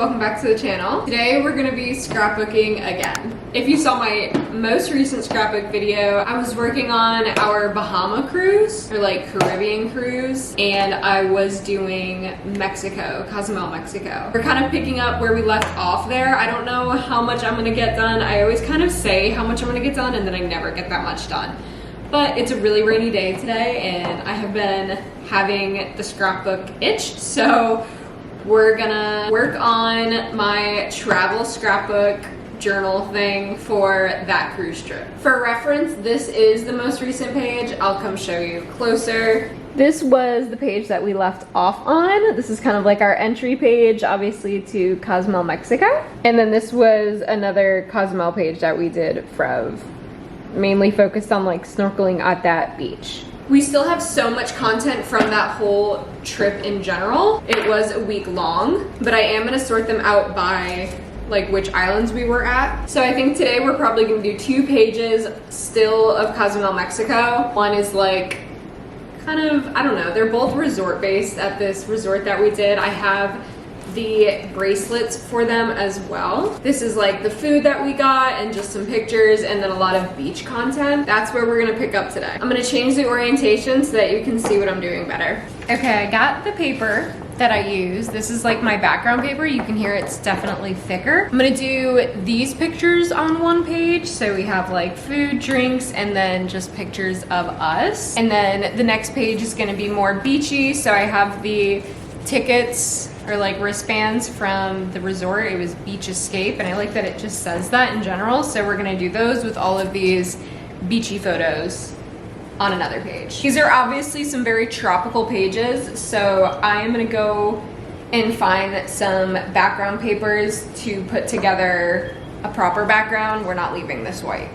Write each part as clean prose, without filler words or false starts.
welcome back to the channel. Today we're gonna be scrapbooking again. If you saw my most recent scrapbook video, I was working on our Bahama cruise, or like Caribbean cruise, and I was doing Mexico, Cozumel, Mexico. We're kind of picking up where we left off there. I don't know how much I'm gonna get done. I always kind of say how much I'm gonna get done and then I never get that much done. But it's a really rainy day today and I have been having the scrapbook itch, so we're gonna work on my travel scrapbook journal thing for that cruise trip. For reference, this is the most recent page. I'll come show you closer. This was the page that we left off on. This is kind of like our entry page, obviously, to Cozumel, Mexico. And then this was another Cozumel page that we did from, mainly focused on like snorkeling at that beach. We still have so much content from that whole trip in general. It was a week long, but I am gonna sort them out by like which islands we were at. So I think today we're probably gonna do 2 pages still of Cozumel, Mexico. One is like kind of, I don't know, they're both resort based at this resort that we did. I have the bracelets for them as well. This is like the food that we got and just some pictures and then a lot of beach content. That's where we're gonna pick up today. I'm gonna change the orientation so that you can see what I'm doing better. Okay, I got the paper that I use. This is like my background paper. You can hear it's definitely thicker. I'm gonna do these pictures on one page. So we have like food, drinks, and then just pictures of us. And then the next page is gonna be more beachy. So I have the tickets or like wristbands from the resort. It was Beach Escape, and I like that it just says that in general. So we're gonna do those with all of these beachy photos on another page. These are obviously some very tropical pages, so I am gonna go and find some background papers to put together a proper background. We're not leaving this white.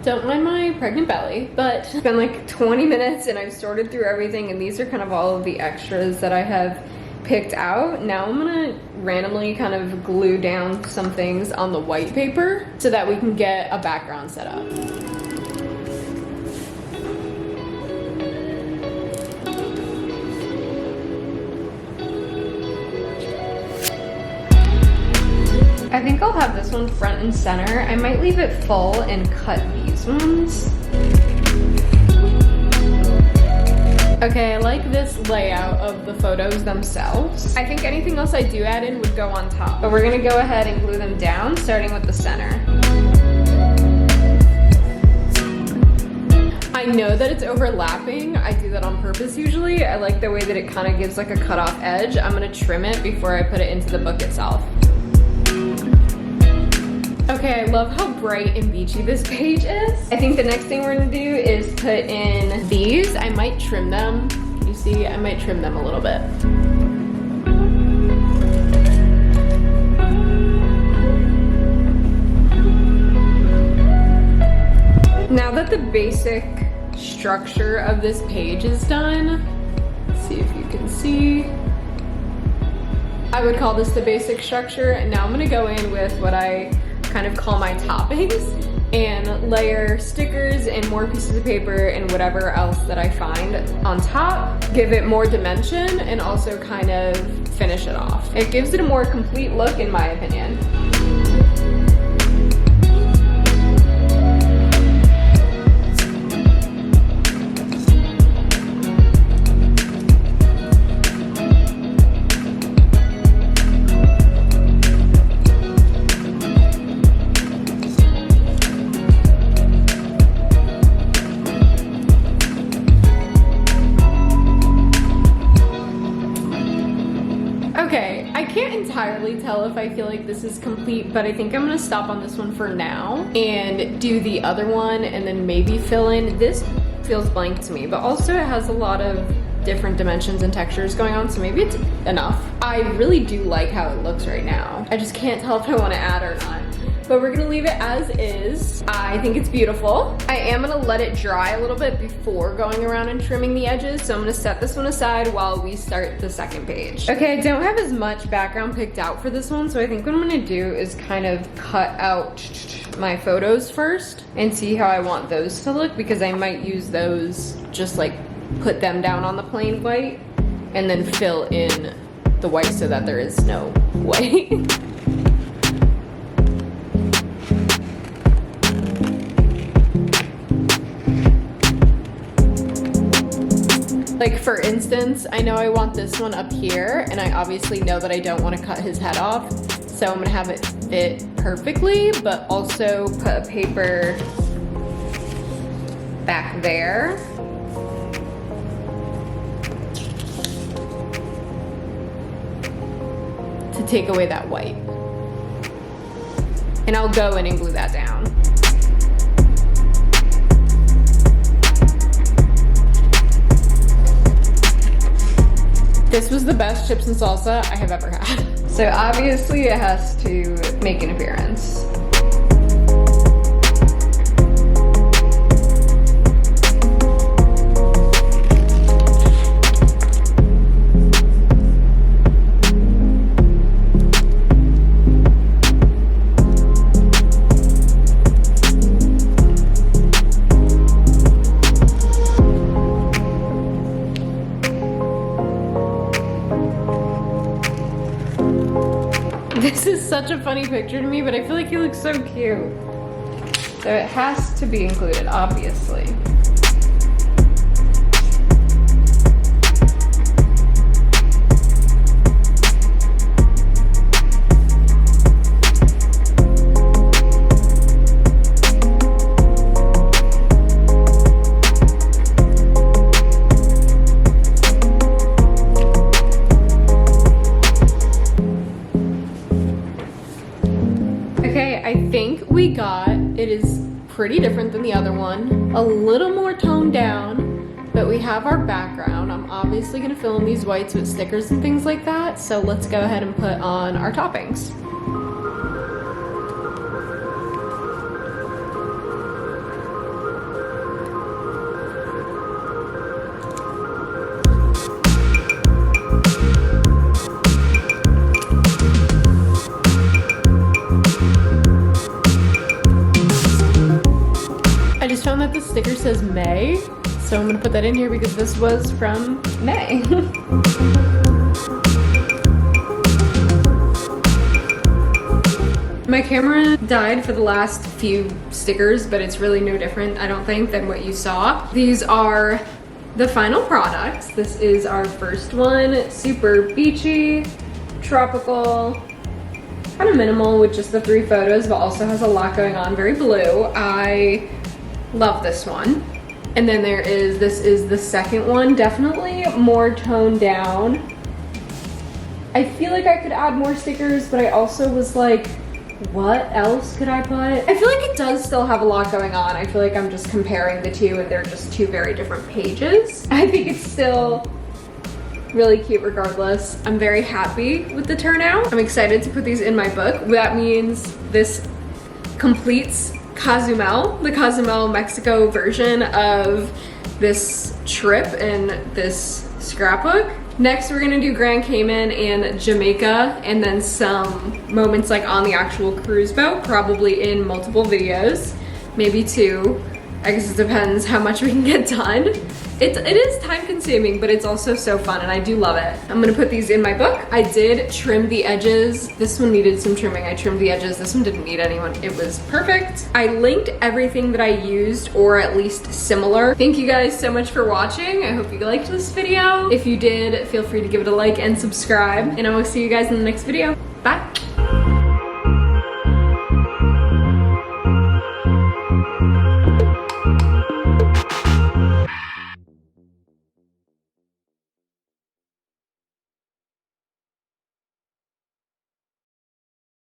Don't mind my pregnant belly, but it's been like 20 minutes and I've sorted through everything, and these are kind of all of the extras that I have picked out. Now I'm gonna randomly kind of glue down some things on the white paper so that we can get a background set up. I think I'll have this one front and center. I might leave it full and cut these ones. Okay, I like this layout of the photos themselves. I think anything else I do add in would go on top, but we're gonna go ahead and glue them down, starting with the center. I know that it's overlapping. I do that on purpose usually. I like the way that it kind of gives like a cutoff edge. I'm gonna trim it before I put it into the book itself. Okay, I love how bright and beachy this page is. I think the next thing we're gonna do is put in these. I might trim them. Can you see? I might trim them a little bit. Now that the basic structure of this page is done, let's see if you can see. I would call this the basic structure, and now I'm gonna go in with what I kind of call my toppings and layer stickers and more pieces of paper and whatever else that I find on top. Give it more dimension and also kind of finish it off. It gives it a more complete look in my opinion. Okay, I can't entirely tell if I feel like this is complete, but I think I'm gonna stop on this one for now and do the other one and then maybe fill in. This feels blank to me, but also it has a lot of different dimensions and textures going on, so maybe it's enough. I really do like how it looks right now. I just can't tell if I wanna add or not. but we're gonna leave it as is. I think it's beautiful. I am gonna let it dry a little bit before going around and trimming the edges, so I'm gonna set this one aside while we start the second page. Okay, I don't have as much background picked out for this one, so I think what I'm gonna do is kind of cut out my photos first and see how I want those to look, because I might use those, just like put them down on the plain white and then fill in the white so that there is no white. Like for instance, I know I want this one up here, and I obviously know that I don't want to cut his head off, so I'm gonna have it fit perfectly, but also put a paper back there. To take away that white. And I'll go in and glue that down. This was the best chips and salsa I have ever had. So obviously it has to make an appearance. This is such a funny picture to me, but I feel like he looks so cute. So it has to be included, obviously. I think we got, it is pretty different than the other one, a little more toned down, but we have our background. I'm obviously gonna fill in these whites with stickers and things like that, so let's go ahead and put on our toppings. Found that the sticker says May, so I'm gonna put that in here because this was from May. My camera died for the last few stickers, but it's really no different, I don't think, than what you saw. These are the final products. This is our first one, super beachy, tropical, kind of minimal with just the 3 photos, but also has a lot going on, very blue. I love this one. And then this is the second one, definitely more toned down. I feel like I could add more stickers, but I also was like, what else could I put? I feel like it does still have a lot going on. I feel like I'm just comparing the two and they're just 2 very different pages. I think it's still really cute regardless. I'm very happy with the turnout. I'm excited to put these in my book. That means this completes Cozumel, the Cozumel, Mexico version of this trip and this scrapbook. Next, we're gonna do Grand Cayman and Jamaica, and then some moments like on the actual cruise boat, probably in multiple videos, maybe 2. I guess it depends how much we can get done. It is time consuming, but it's also so fun and I do love it. I'm gonna put these in my book. I did trim the edges. This one needed some trimming. I trimmed the edges. This one didn't need anyone. It was perfect. I linked everything that I used, or at least similar. Thank you guys so much for watching. I hope you liked this video. If you did, feel free to give it a like and subscribe, and I will see you guys in the next video. Bye.